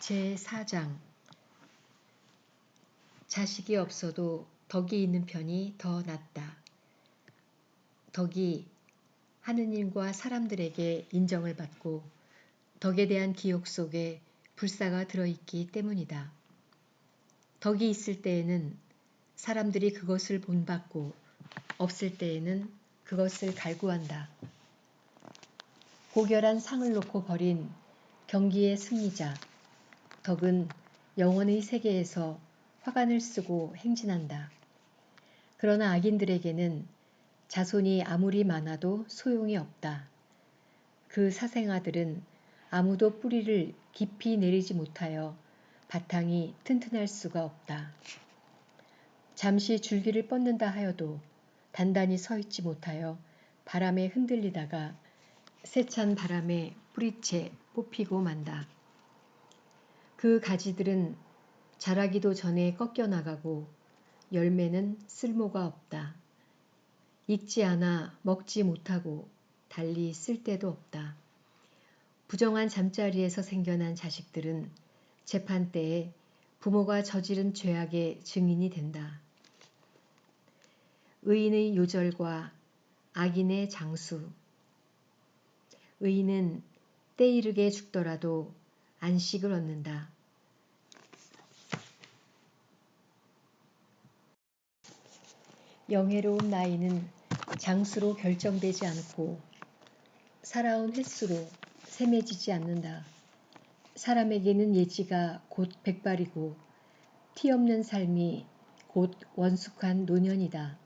제4장 자식이 없어도 덕이 있는 편이 더 낫다. 덕이 하느님과 사람들에게 인정을 받고 덕에 대한 기억 속에 불사가 들어있기 때문이다. 덕이 있을 때에는 사람들이 그것을 본받고 없을 때에는 그것을 갈구한다. 고결한 상을 놓고 벌인 경기의 승리자, 덕은 영원의 세계에서 화관을 쓰고 행진한다. 그러나 악인들에게는 자손이 아무리 많아도 소용이 없다. 그 사생아들은 아무도 뿌리를 깊이 내리지 못하여 바탕이 튼튼할 수가 없다. 잠시 줄기를 뻗는다 하여도 단단히 서 있지 못하여 바람에 흔들리다가 세찬 바람에 뿌리채 뽑히고 만다. 그 가지들은 자라기도 전에 꺾여나가고 열매는 쓸모가 없다. 익지 않아 먹지 못하고 달리 쓸데도 없다. 부정한 잠자리에서 생겨난 자식들은 재판 때에 부모가 저지른 죄악의 증인이 된다. 의인의 요절과 악인의 장수. 의인은 때이르게 죽더라도 안식을 얻는다. 영예로운 나이는 장수로 결정되지 않고 살아온 횟수로 셈해지지 않는다. 사람에게는 예지가 곧 백발이고 티 없는 삶이 곧 원숙한 노년이다.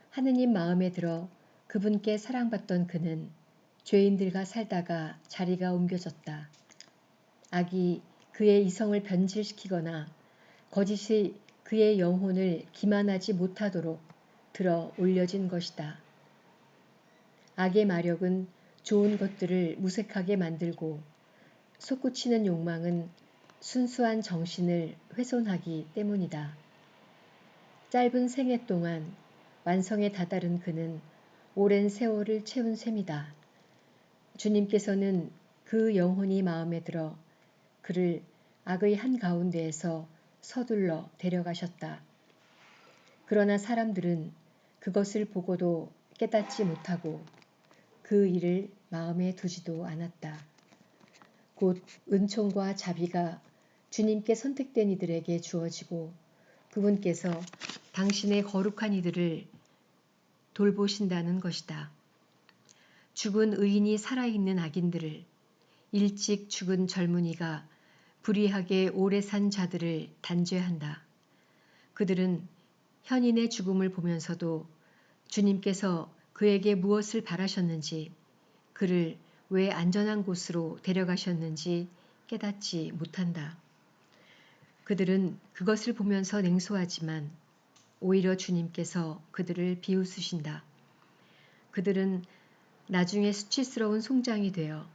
하느님 마음에 들어 그분께 사랑받던 그는 죄인들과 살다가 자리가 옮겨졌다. 악이 그의 이성을 변질시키거나 거짓이 그의 영혼을 기만하지 못하도록 들어 올려진 것이다. 악의 마력은 좋은 것들을 무색하게 만들고 솟구치는 욕망은 순수한 정신을 훼손하기 때문이다. 짧은 생애 동안 완성에 다다른 그는 오랜 세월을 채운 셈이다. 주님께서는 그 영혼이 마음에 들어 그를 악의 한가운데에서 서둘러 데려가셨다. 그러나 사람들은 그것을 보고도 깨닫지 못하고 그 일을 마음에 두지도 않았다. 곧 은총과 자비가 주님께 선택된 이들에게 주어지고 그분께서 당신의 거룩한 이들을 돌보신다는 것이다. 죽은 의인이 살아있는 악인들을, 일찍 죽은 젊은이가 불의하게 오래 산 자들을 단죄한다. 그들은 현인의 죽음을 보면서도 주님께서 그에게 무엇을 바라셨는지, 그를 왜 안전한 곳으로 데려가셨는지 깨닫지 못한다. 그들은 그것을 보면서 냉소하지만 오히려 주님께서 그들을 비웃으신다. 그들은 나중에 수치스러운 송장이 되어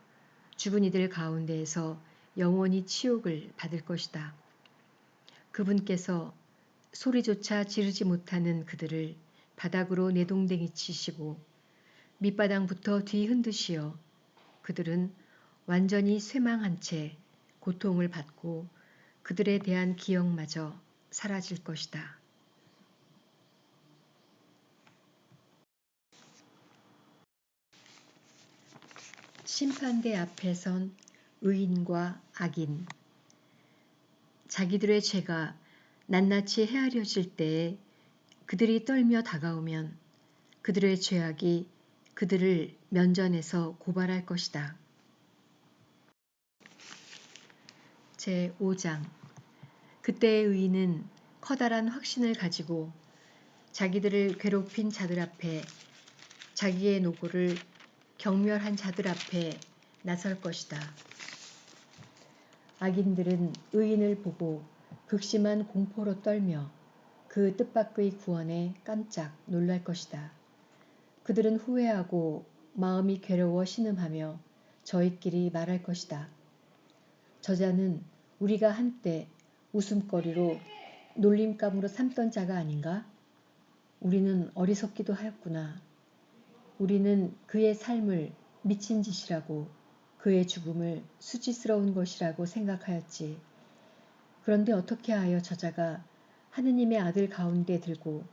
죽은 이들 가운데에서 영원히 치욕을 받을 것이다. 그분께서 소리조차 지르지 못하는 그들을 바닥으로 내동댕이 치시고 밑바닥부터 뒤흔드시어 그들은 완전히 쇠망한 채 고통을 받고 그들에 대한 기억마저 사라질 것이다. 심판대 앞에 선 의인과 악인. 자기들의 죄가 낱낱이 헤아려질 때에 그들이 떨며 다가오면 그들의 죄악이 그들을 면전에서 고발할 것이다. 제5장 그때의 의인은 커다란 확신을 가지고 자기들을 괴롭힌 자들 앞에 자기의 노고를 경멸한 자들 앞에 나설 것이다. 악인들은 의인을 보고 극심한 공포로 떨며 그 뜻밖의 구원에 깜짝 놀랄 것이다. 그들은 후회하고 마음이 괴로워 신음하며 저희끼리 말할 것이다. 저자는 우리가 한때 웃음거리로 놀림감으로 삼던 자가 아닌가? 우리는 어리석기도 하였구나. 우리는 그의 삶을 미친 짓이라고 그의 죽음을 수치스러운 것이라고 생각하였지. 그런데 어떻게 하여 저자가 하느님의 아들 가운데 들고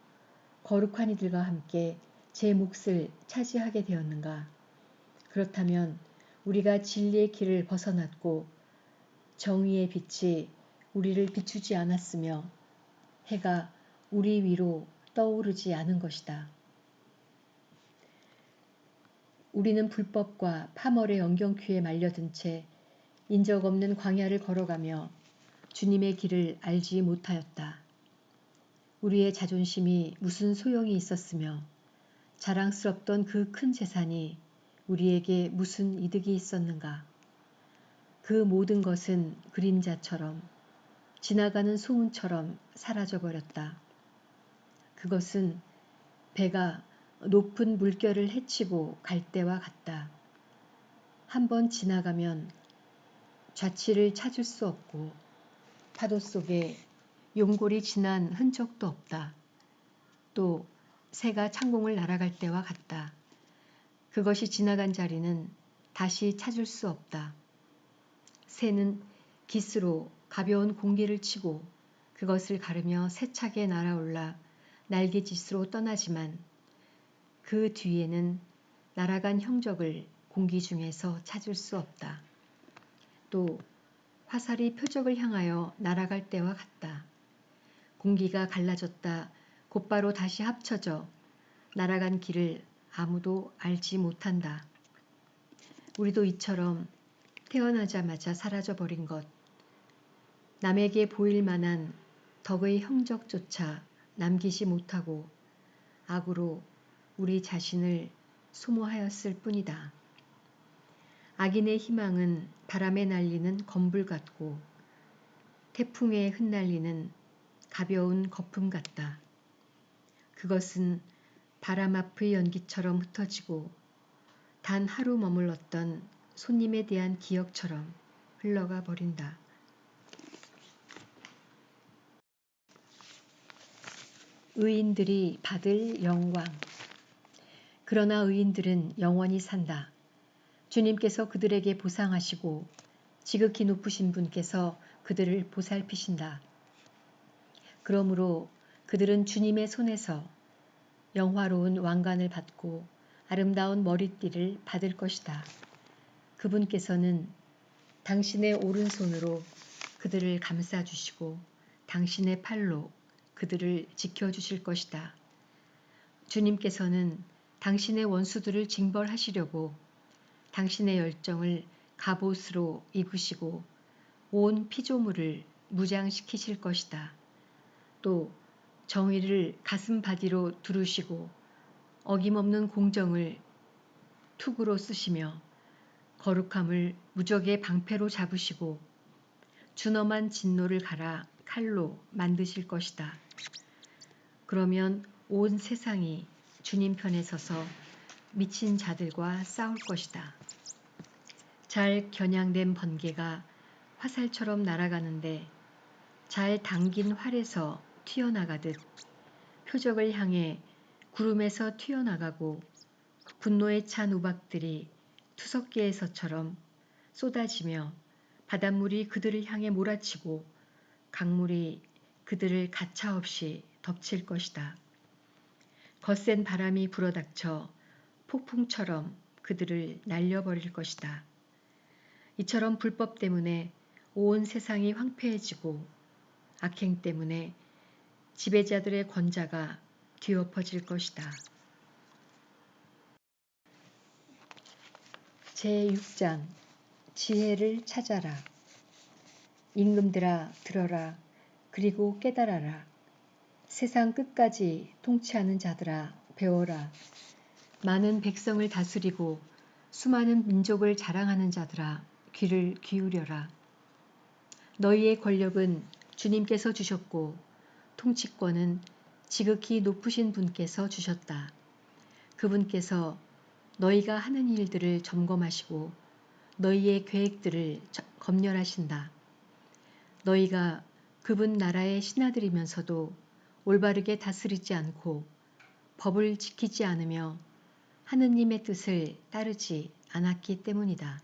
거룩한 이들과 함께 제 몫을 차지하게 되었는가? 그렇다면 우리가 진리의 길을 벗어났고 정의의 빛이 우리를 비추지 않았으며 해가 우리 위로 떠오르지 않은 것이다. 우리는 불법과 파멸의 영경퀴에 말려든 채 인적 없는 광야를 걸어가며 주님의 길을 알지 못하였다. 우리의 자존심이 무슨 소용이 있었으며 자랑스럽던 그 큰 재산이 우리에게 무슨 이득이 있었는가. 그 모든 것은 그림자처럼 지나가는 소문처럼 사라져버렸다. 그것은 배가 높은 물결을 헤치고 갈 때와 같다. 한번 지나가면 좌치를 찾을 수 없고 파도 속에 용골이 지난 흔적도 없다. 또 새가 창공을 날아갈 때와 같다. 그것이 지나간 자리는 다시 찾을 수 없다. 새는 깃으로 가벼운 공기를 치고 그것을 가르며 세차게 날아올라 날갯짓으로 떠나지만 그 뒤에는 날아간 형적을 공기 중에서 찾을 수 없다. 또 화살이 표적을 향하여 날아갈 때와 같다. 공기가 갈라졌다 곧바로 다시 합쳐져 날아간 길을 아무도 알지 못한다. 우리도 이처럼 태어나자마자 사라져버린 것, 남에게 보일 만한 덕의 형적조차 남기지 못하고 악으로 우리 자신을 소모하였을 뿐이다. 악인의 희망은 바람에 날리는 검불 같고 태풍에 흩날리는 가벼운 거품 같다. 그것은 바람 앞의 연기처럼 흩어지고 단 하루 머물렀던 손님에 대한 기억처럼 흘러가 버린다. 의인들이 받을 영광. 그러나 의인들은 영원히 산다. 주님께서 그들에게 보상하시고 지극히 높으신 분께서 그들을 보살피신다. 그러므로 그들은 주님의 손에서 영화로운 왕관을 받고 아름다운 머리띠를 받을 것이다. 그분께서는 당신의 오른손으로 그들을 감싸주시고 당신의 팔로 그들을 지켜주실 것이다. 주님께서는 당신의 원수들을 징벌하시려고 당신의 열정을 갑옷으로 입으시고 온 피조물을 무장시키실 것이다. 또 정의를 가슴바디로 두르시고 어김없는 공정을 투구로 쓰시며 거룩함을 무적의 방패로 잡으시고 준엄한 진노를 갈아 칼로 만드실 것이다. 그러면 온 세상이 주님 편에 서서 미친 자들과 싸울 것이다. 잘 겨냥된 번개가 화살처럼 날아가는데 잘 당긴 활에서 튀어나가듯 표적을 향해 구름에서 튀어나가고 분노에 찬 우박들이 투석기에서처럼 쏟아지며 바닷물이 그들을 향해 몰아치고 강물이 그들을 가차없이 덮칠 것이다. 거센 바람이 불어닥쳐 폭풍처럼 그들을 날려버릴 것이다. 이처럼 불법 때문에 온 세상이 황폐해지고 악행 때문에 지배자들의 권자가 뒤엎어질 것이다. 제6장 지혜를 찾아라. 임금들아 들어라. 그리고 깨달아라. 세상 끝까지 통치하는 자들아 배워라. 많은 백성을 다스리고 수많은 민족을 자랑하는 자들아 귀를 기울여라. 너희의 권력은 주님께서 주셨고 통치권은 지극히 높으신 분께서 주셨다. 그분께서 너희가 하는 일들을 점검하시고 너희의 계획들을 검열하신다. 너희가 그분 나라의 신하들이면서도 올바르게 다스리지 않고 법을 지키지 않으며 하느님의 뜻을 따르지 않았기 때문이다.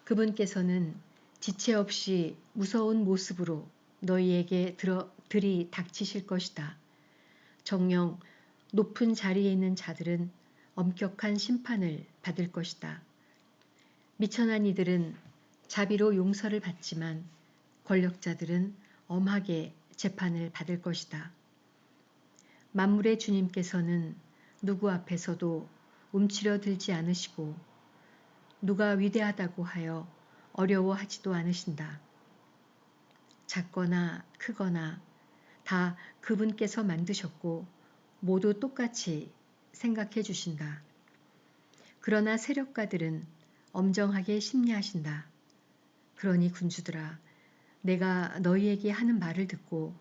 그분께서는 지체 없이 무서운 모습으로 너희에게 들이닥치실 것이다. 정녕 높은 자리에 있는 자들은 엄격한 심판을 받을 것이다. 미천한 이들은 자비로 용서를 받지만 권력자들은 엄하게 재판을 받을 것이다. 만물의 주님께서는 누구 앞에서도 움츠러들지 않으시고 누가 위대하다고 하여 어려워하지도 않으신다. 작거나 크거나 다 그분께서 만드셨고 모두 똑같이 생각해 주신다. 그러나 세력가들은 엄정하게 심리하신다. 그러니 군주들아, 내가 너희에게 하는 말을 듣고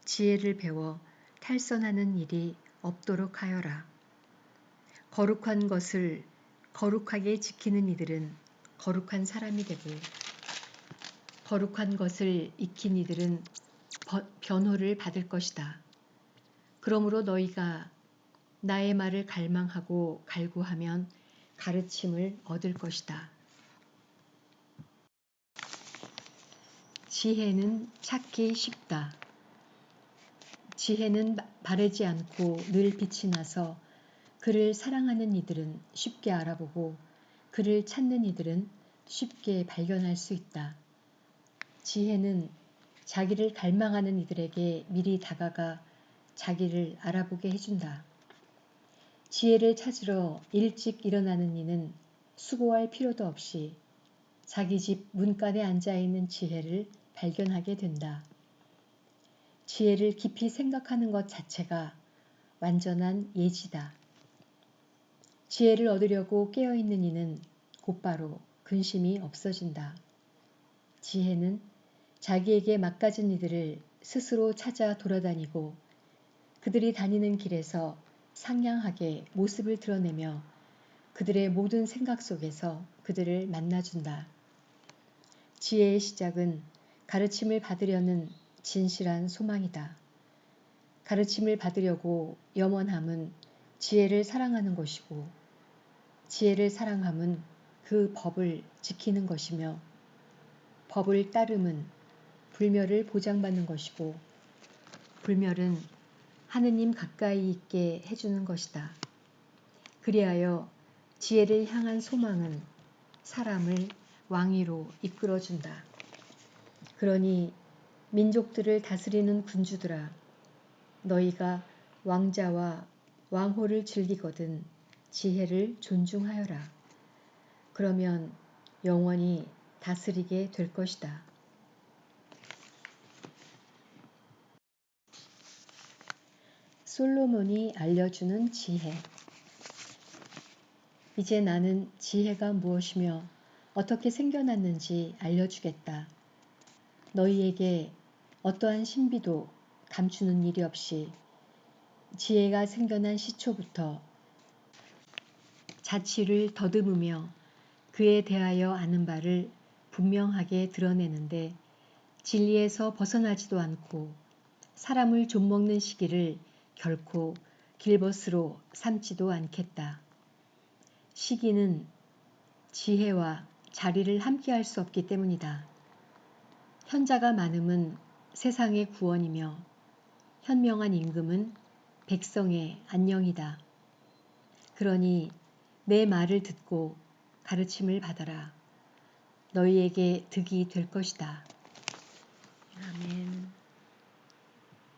지혜를 배워 탈선하는 일이 없도록 하여라. 거룩한 것을 거룩하게 지키는 이들은 거룩한 사람이 되고 거룩한 것을 익힌 이들은 변호를 받을 것이다. 그러므로 너희가 나의 말을 갈망하고 갈구하면 가르침을 얻을 것이다. 지혜는 찾기 쉽다. 지혜는 바르지 않고 늘 빛이 나서 그를 사랑하는 이들은 쉽게 알아보고 그를 찾는 이들은 쉽게 발견할 수 있다. 지혜는 자기를 갈망하는 이들에게 미리 다가가 자기를 알아보게 해준다. 지혜를 찾으러 일찍 일어나는 이는 수고할 필요도 없이 자기 집 문간에 앉아있는 지혜를 발견하게 된다. 지혜를 깊이 생각하는 것 자체가 완전한 예지다. 지혜를 얻으려고 깨어있는 이는 곧바로 근심이 없어진다. 지혜는 자기에게 막가진 이들을 스스로 찾아 돌아다니고 그들이 다니는 길에서 상냥하게 모습을 드러내며 그들의 모든 생각 속에서 그들을 만나준다. 지혜의 시작은 가르침을 받으려는 진실한 소망이다. 가르침을 받으려고 염원함은 지혜를 사랑하는 것이고 지혜를 사랑함은 그 법을 지키는 것이며 법을 따름은 불멸을 보장받는 것이고 불멸은 하느님 가까이 있게 해주는 것이다. 그리하여 지혜를 향한 소망은 사람을 왕위로 이끌어준다. 그러니 민족들을 다스리는 군주들아, 너희가 왕자와 왕호를 즐기거든 지혜를 존중하여라. 그러면 영원히 다스리게 될 것이다. 솔로몬이 알려주는 지혜. 이제 나는 지혜가 무엇이며 어떻게 생겨났는지 알려주겠다. 너희에게 어떠한 신비도 감추는 일이 없이 지혜가 생겨난 시초부터 자취를 더듬으며 그에 대하여 아는 바를 분명하게 드러내는데 진리에서 벗어나지도 않고 사람을 좀먹는 시기를 결코 길벗으로 삼지도 않겠다. 시기는 지혜와 자리를 함께할 수 없기 때문이다. 현자가 많음은 세상의 구원이며 현명한 임금은 백성의 안녕이다. 그러니 내 말을 듣고 가르침을 받아라. 너희에게 득이 될 것이다. 아멘.